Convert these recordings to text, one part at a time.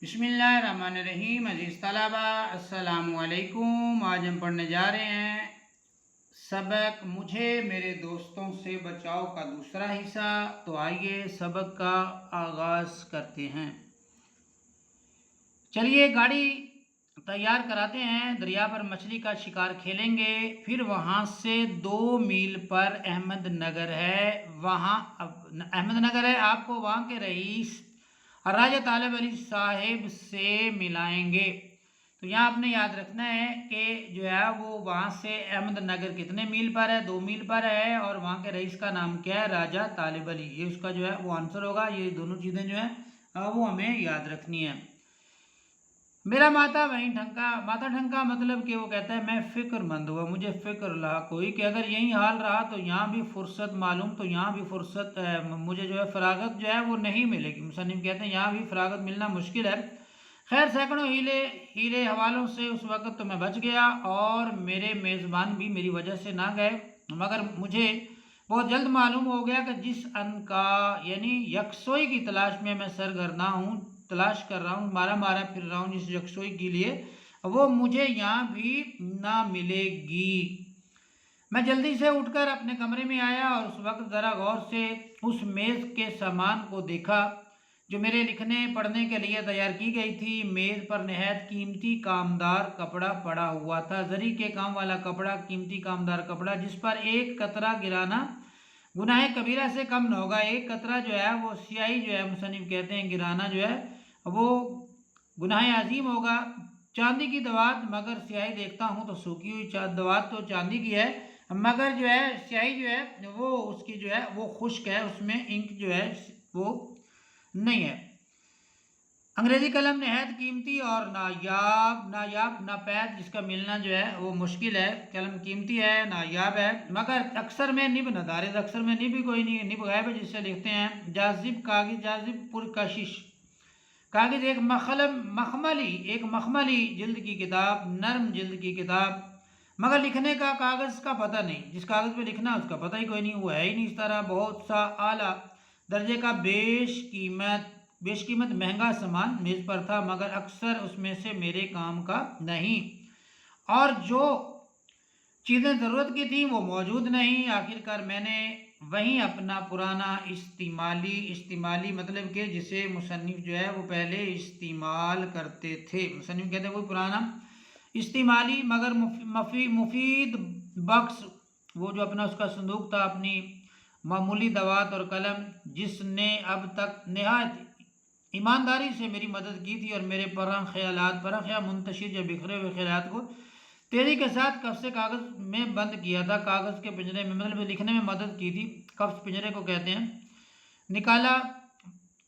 بسم اللہ الرحمن الرحیم۔ عزیز طلبہ السلام علیکم۔ آج ہم پڑھنے جا رہے ہیں سبق مجھے میرے دوستوں سے بچاؤ کا دوسرا حصہ۔ تو آئیے سبق کا آغاز کرتے ہیں۔ چلیے گاڑی تیار کراتے ہیں، دریا پر مچھلی کا شکار کھیلیں گے، پھر وہاں سے 2 میل پر احمد نگر ہے، آپ کو وہاں کے رئیس راجہ طالب علی صاحب سے ملائیں گے۔ تو یہاں آپ نے یاد رکھنا ہے کہ جو ہے وہ وہاں سے احمد نگر کتنے میل پر ہے، 2 میل پر ہے، اور وہاں کے رئیس کا نام کیا ہے، راجہ طالب علی۔ یہ اس کا جو ہے وہ آنسر ہوگا۔ یہ دونوں چیزیں جو ہیں وہ ہمیں یاد رکھنی ہے۔ میرا ماتا وہیں ٹھنکا، ماتا ٹھنکا مطلب کہ وہ کہتا ہے میں فکر مند ہوا، مجھے فکر لاحق ہوئی کہ اگر یہی حال رہا تو یہاں بھی فرصت معلوم، تو یہاں بھی فرصت مجھے جو ہے فراغت جو ہے وہ نہیں ملے گی۔ مصنف کہتے ہیں یہاں بھی فراغت ملنا مشکل ہے۔ خیر سینکڑوں ہیلے حوالوں سے اس وقت تو میں بچ گیا، اور میرے میزبان بھی میری وجہ سے نہ گئے، مگر مجھے بہت جلد معلوم ہو گیا کہ جس ان کا یعنی یکسوئی کی تلاش میں میں سرگرداں ہوں، تلاش کر رہا ہوں، مارا پھر رہا ہوں جس یکسوئی کے لیے، وہ مجھے یہاں بھی نہ ملے گی۔ میں جلدی سے اٹھ کر اپنے کمرے میں آیا اور اس وقت ذرا غور سے اس میز کے سامان کو دیکھا جو میرے لکھنے پڑھنے کے لیے تیار کی گئی تھی۔ میز پر نہایت قیمتی کامدار کپڑا پڑا ہوا تھا، زری کے کام والا کپڑا، قیمتی کامدار کپڑا جس پر ایک قطرہ گرانا گناہ کبیرہ سے کم نہ ہوگا۔ ایک قطرہ جو ہے وہ سیاہی جو ہے مصنف کہتے ہیں گرانا جو ہے وہ گناہ عظیم ہوگا۔ چاندی کی دوات مگر سیاہی دیکھتا ہوں تو سوکھی ہوئی دوات تو چاندی کی ہے، مگر جو ہے سیاہی جو ہے وہ اس کی جو ہے وہ خشک ہے، اس میں انک جو ہے وہ نہیں ہے۔ انگریزی قلم نہایت قیمتی اور نایاب ناپید جس کا ملنا جو ہے وہ مشکل ہے۔ قلم قیمتی ہے، نایاب ہے، مگر اکثر میں نب ندارد، اکثر میں نب ہی کوئی نہیں، نب غائب ہے جس سے لکھتے ہیں۔ جاذب کاغذ، جاذب پرکشش کاغذ، ایک مخملی جلد کی کتاب، نرم جلد کی کتاب، مگر لکھنے کا کاغذ کا پتہ نہیں، جس کاغذ پہ لکھنا اس کا پتہ ہی کوئی نہیں، وہ ہے ہی نہیں اس طرح۔ بہت سا اعلیٰ درجے کا بیش قیمت مہنگا سامان میز پر تھا، مگر اکثر اس میں سے میرے کام کا نہیں، اور جو چیزیں ضرورت کی تھیں وہ موجود نہیں۔ آخرکار میں نے وہیں اپنا پرانا استعمالی مطلب کہ جسے مصنف جو ہے وہ پہلے استعمال کرتے تھے، مصنف کہتے ہیں وہ پرانا استعمالی مگر مفید بکس، وہ جو اپنا اس کا صندوق تھا، اپنی معمولی دوات اور قلم، جس نے اب تک نہایت ایمانداری سے میری مدد کی تھی اور میرے پرخ منتشر یا بکھرے ہوئے خیالات کو تیزی کے ساتھ کفس کاغذ میں بند کیا تھا، کاغذ کے پنجرے میں مطلب لکھنے میں مدد کی تھی، کفس پنجرے کو کہتے ہیں، نکالا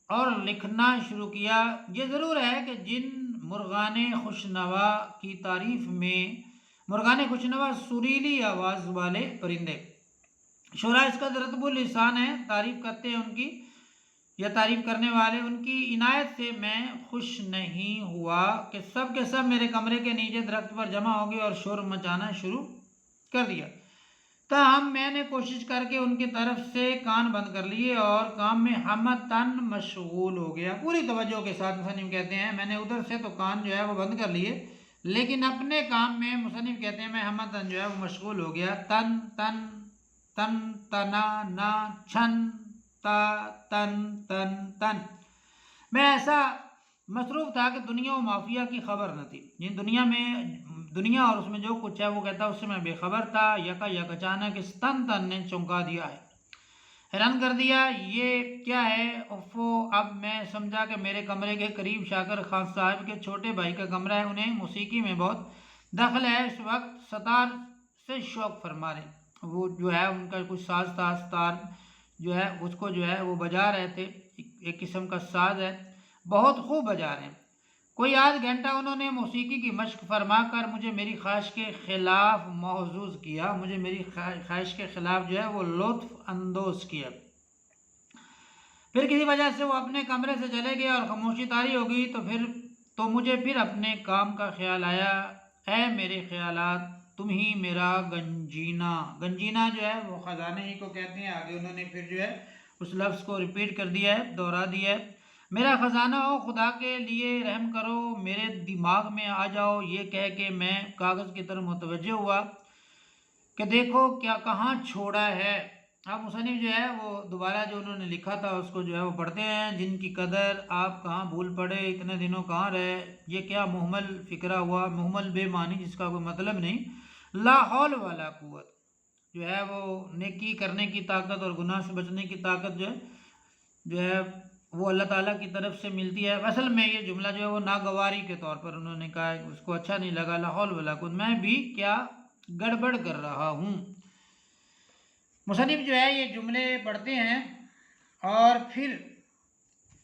اور لکھنا شروع کیا۔ یہ ضرور ہے کہ جن مرغان خوشنوا کی تعریف میں مرغان خوشنوا سریلی آواز والے پرندے، شعراء اس کا رتب اللسان ہے، تعریف کرتے ہیں ان کی یا تعریف کرنے والے، ان کی عنایت سے میں خوش نہیں ہوا کہ سب کے سب میرے کمرے کے نیچے درخت پر جمع ہو گئے اور شور مچانا شروع کر دیا۔ تاہم میں نے کوشش کر کے ان کی طرف سے کان بند کر لیے اور کام میں ہمتاً مشغول ہو گیا، پوری توجہ کے ساتھ۔ مصنف کہتے ہیں میں نے ادھر سے تو کان جو ہے وہ بند کر لیے، لیکن اپنے کام میں مصنف کہتے ہیں میں ہمتاً جو ہے وہ مشغول ہو گیا۔ تن تنا نا چھن تا تن تن تن، میں ایسا مصروف تھا کہ دنیا و مافیا کی خبر نہ تھی، دنیا اور اس میں جو کچھ ہے وہ کہتا اس سے میں بے خبر تھا۔ یک اچانک اس تن نے چونکا دیا ہے، حیران کر دیا، یہ کیا ہے؟ افو! اب میں سمجھا کہ میرے کمرے کے قریب شاکر خان صاحب کے چھوٹے بھائی کا کمرہ ہے، انہیں موسیقی میں بہت دخل ہے، اس وقت ستار سے شوق فرما رہے، وہ جو ہے ان کا کچھ ساز تھا، ستار جو ہے اس کو جو ہے وہ بجا رہے تھے، ایک قسم کا ساز ہے، بہت خوب بجا رہے ہیں۔ کوئی آدھ گھنٹہ انہوں نے موسیقی کی مشق فرما کر مجھے میری خواہش کے خلاف محظوظ کیا، مجھے میری خواہش کے خلاف جو ہے وہ لطف اندوز کیا۔ پھر کسی وجہ سے وہ اپنے کمرے سے چلے گئے اور خاموشی طاری ہو گئی، تو مجھے پھر اپنے کام کا خیال آیا۔ اے میرے خیالات، تم ہی میرا گنجینہ، گنجینہ جو ہے وہ خزانے ہی کو کہتے ہیں۔ آگے انہوں نے پھر جو ہے اس لفظ کو ریپیٹ کر دیا ہے، دوہرا دیا ہے۔ میرا خزانہ ہو، خدا کے لیے رحم کرو، میرے دماغ میں آ جاؤ، یہ کہہ کے میں کاغذ کی طرف متوجہ ہوا کہ دیکھو کیا کہاں چھوڑا ہے۔ اب مصنف جو ہے وہ دوبارہ جو انہوں نے لکھا تھا اس کو جو ہے وہ پڑھتے ہیں۔ جن کی قدر آپ کہاں بھول پڑے، اتنے دنوں کہاں رہے، یہ کیا محمل فکرہ ہوا، محمل بے معنی جس کا کوئی مطلب نہیں، لا حول ولا قوت، جو ہے وہ نیکی کرنے کی طاقت اور گناہ سے بچنے کی طاقت جو ہے وہ اللہ تعالیٰ کی طرف سے ملتی ہے۔ اصل میں یہ جملہ جو ہے وہ ناگواری کے طور پر انہوں نے کہا ہے، اس کو اچھا نہیں لگا، لا حول ولا قوت، میں بھی کیا گڑبڑ کر رہا ہوں۔ مصنف جو ہے یہ جملے پڑھتے ہیں اور پھر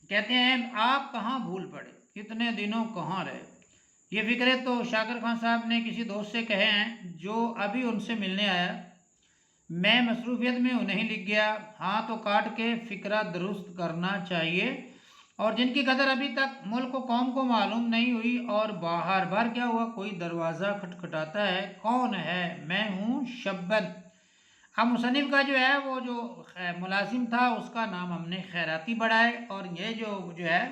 کہتے ہیں آپ کہاں بھول پڑے، اتنے دنوں کہاں رہے۔ یہ فکرے تو شاکر خان صاحب نے کسی دوست سے کہے ہیں جو ابھی ان سے ملنے آیا، میں مصروفیت میں ہوں نہیں لکھ گیا، ہاں تو کاٹ کے فکرہ درست کرنا چاہیے، اور جن کی قدر ابھی تک ملک و قوم کو معلوم نہیں ہوئی، اور باہر بار کیا ہوا، کوئی دروازہ کھٹکھٹاتا ہے، کون ہے، میں ہوں شبن۔ اب مصنف کا جو ہے وہ جو ملازم تھا اس کا نام ہم نے خیراتی بڑھائے، اور یہ جو ہے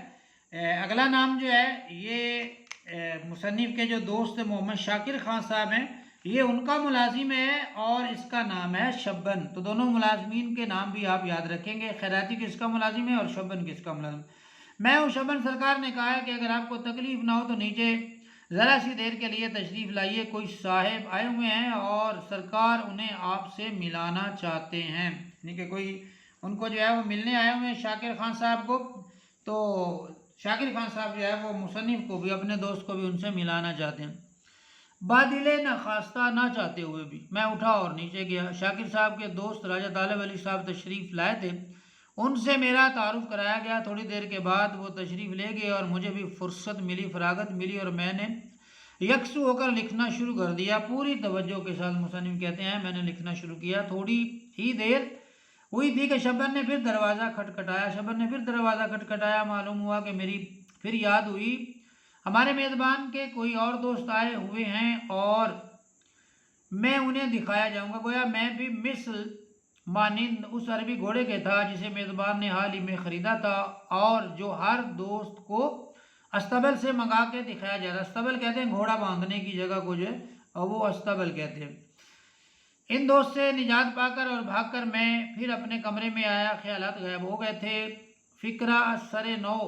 اگلا نام جو ہے یہ مصنف کے جو دوست محمد شاکر خان صاحب ہیں، یہ ان کا ملازم ہے اور اس کا نام ہے شبن۔ تو دونوں ملازمین کے نام بھی آپ یاد رکھیں گے، خیراتی کس کا ملازم ہے اور شبن کس کا ملازم۔ میں ہوں شبن سرکار نے کہا ہے کہ اگر آپ کو تکلیف نہ ہو تو نیچے ذرا سی دیر کے لیے تشریف لائیے، کوئی صاحب آئے ہوئے ہیں اور سرکار انہیں آپ سے ملانا چاہتے ہیں، یعنی کہ کوئی ان کو جو ہے وہ ملنے آئے ہوئے ہیں شاکر خان صاحب کو، تو شاکر خان صاحب جو ہے وہ مصنف کو بھی، اپنے دوست کو بھی ان سے ملانا چاہتے ہیں۔ بادلے نہ خواستہ نہ چاہتے ہوئے بھی میں اٹھا اور نیچے گیا۔ شاکر صاحب کے دوست راجہ طالب علی صاحب تشریف لائے تھے، ان سے میرا تعارف کرایا گیا۔ تھوڑی دیر کے بعد وہ تشریف لے گئے اور مجھے بھی فرصت ملی، فراغت ملی، اور میں نے یکسو ہو کر لکھنا شروع کر دیا، پوری توجہ کے ساتھ۔ مصنف کہتے ہیں میں نے لکھنا شروع کیا، تھوڑی ہی دیر ہوئی تھی کہ شبن نے پھر دروازہ کھٹکھٹایا۔ معلوم ہوا کہ میری پھر یاد ہوئی، ہمارے میزبان کے کوئی اور دوست آئے ہوئے ہیں اور میں انہیں دکھایا جاؤں گا، گویا میں بھی مثل مانند اس عربی گھوڑے کے تھا جسے میزبان نے حال ہی میں خریدا تھا اور جو ہر دوست کو استبل سے منگا کے دکھایا جاتا ہے۔ استبل کہتے ہیں گھوڑا باندھنے کی جگہ کو جو ہے، اور وہ استبل کہتے ہیں۔ ان دوست سے نجات پا کر اور بھاگ کر میں پھر اپنے کمرے میں آیا، خیالات غائب ہو گئے تھے، فکرہ سر نو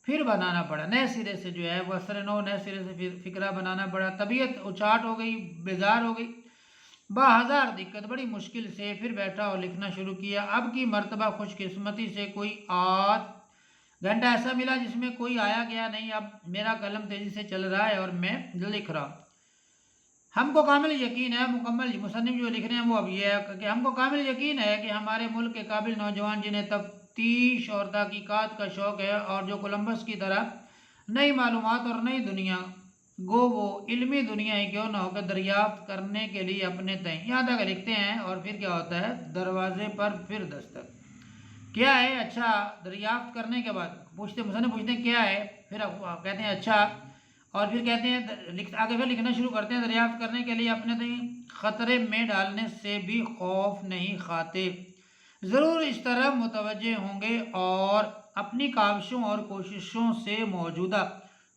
پھر بنانا پڑا، نئے سرے سے جو ہے وہ سر نو نئے سرے سے فکرہ بنانا پڑا۔ طبیعت اچاٹ ہو گئی، بیزار ہو گئی، بہزار دقت، بڑی مشکل سے پھر بیٹھا اور لکھنا شروع کیا۔ اب کی مرتبہ خوش قسمتی سے کوئی آدھ گھنٹہ ایسا ملا جس میں کوئی آیا گیا نہیں۔ اب میرا قلم تیزی سے چل رہا ہے اور میں لکھ رہا ہوں۔ ہم کو کامل یقین ہے، مکمل مصنف جو لکھ رہے ہیں وہ اب یہ ہے کہ ہم کو کامل یقین ہے کہ ہمارے ملک کے قابل نوجوان جنہیں تفتیش اور تحقیقات کا شوق ہے اور جو کولمبس کی طرح نئی معلومات اور نئی دنیا گو وہ علمی دنیا ہی کیوں نہ ہو کر دریافت کرنے کے لیے اپنے تئیں یہاں تک لکھتے ہیں، اور پھر کیا ہوتا ہے، دروازے پر پھر دستک کیا ہے، اچھا دریافت کرنے کے بعد مصنف پوچھتے ہیں کیا ہے، پھر کہتے ہیں اچھا، اور پھر کہتے ہیں آگے پھر لکھنا شروع کرتے ہیں، دریافت کرنے کے لیے اپنے تئیں خطرے میں ڈالنے سے بھی خوف نہیں کھاتے، ضرور اس طرح متوجہ ہوں گے اور اپنی کاوشوں اور کوششوں سے موجودہ،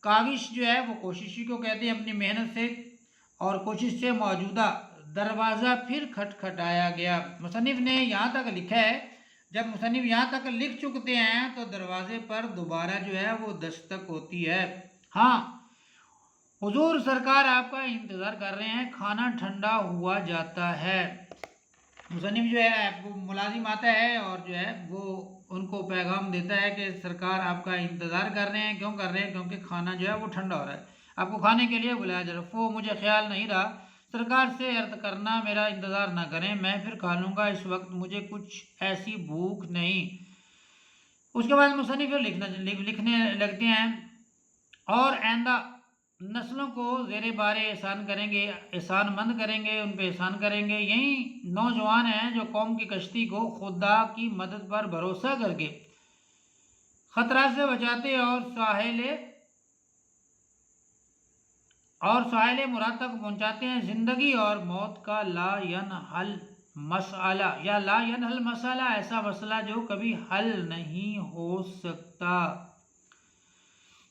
کاوش جو ہے وہ کوششی کو کہتے ہیں، اپنی محنت سے اور کوشش سے موجودہ دروازہ پھر کھٹکھٹایا گیا۔ مصنف نے یہاں تک لکھا ہے، جب مصنف یہاں تک لکھ چکتے ہیں تو دروازے پر دوبارہ جو ہے وہ دستک ہوتی ہے۔ ہاں حضور سرکار آپ کا انتظار کر رہے ہیں، کھانا ٹھنڈا ہوا جاتا ہے۔ مصنف جو ہے وہ ملازم آتا ہے اور جو ہے وہ ان کو پیغام دیتا ہے کہ سرکار آپ کا انتظار کر رہے ہیں، کیوں کر رہے ہیں، کیونکہ کھانا جو ہے وہ ٹھنڈا ہو رہا ہے، آپ کو کھانے کے لیے بلایا جا رہا ہے۔ مجھے خیال نہیں رہا سرکار سے عرض کرنا میرا انتظار نہ کریں، میں پھر کھا لوں گا، اس وقت مجھے کچھ ایسی بھوک نہیں۔ اس کے بعد مصنف لکھنے لگتے ہیں، اور آئندہ نسلوں کو زیر بار احسان کریں گے، احسان مند کریں گے، ان پہ احسان کریں گے۔ یہی نوجوان ہیں جو قوم کی کشتی کو خدا کی مدد پر بھروسہ کر کے خطرات سے بچاتے اور ساحل مراد تک پہنچاتے ہیں۔ زندگی اور موت کا لا ینحل مسئلہ، یا لا ینحل مسئلہ، ایسا مسئلہ جو کبھی حل نہیں ہو سکتا۔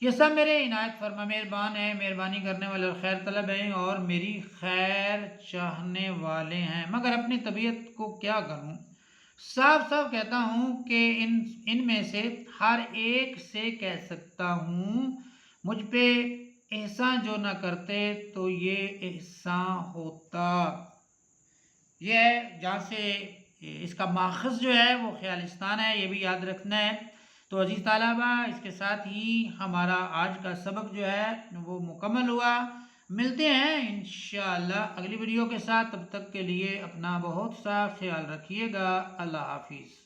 یہ سب میرے عنایت فرما مہربان ہیں، مہربانی کرنے والے اور خیر طلب ہیں اور میری خیر چاہنے والے ہیں، مگر اپنی طبیعت کو کیا کروں؟ صاف صاف کہتا ہوں کہ ان میں سے ہر ایک سے کہہ سکتا ہوں، مجھ پہ احسان جو نہ کرتے تو یہ احسان ہوتا۔ یہ ہے جہاں سے اس کا ماخذ جو ہے وہ خیالستان ہے، یہ بھی یاد رکھنا ہے۔ تو عزیز طلبہ، اس کے ساتھ ہی ہمارا آج کا سبق جو ہے وہ مکمل ہوا۔ ملتے ہیں انشاءاللہ اگلی ویڈیو کے ساتھ، تب تک کے لیے اپنا بہت سا خیال رکھیے گا۔ اللہ حافظ۔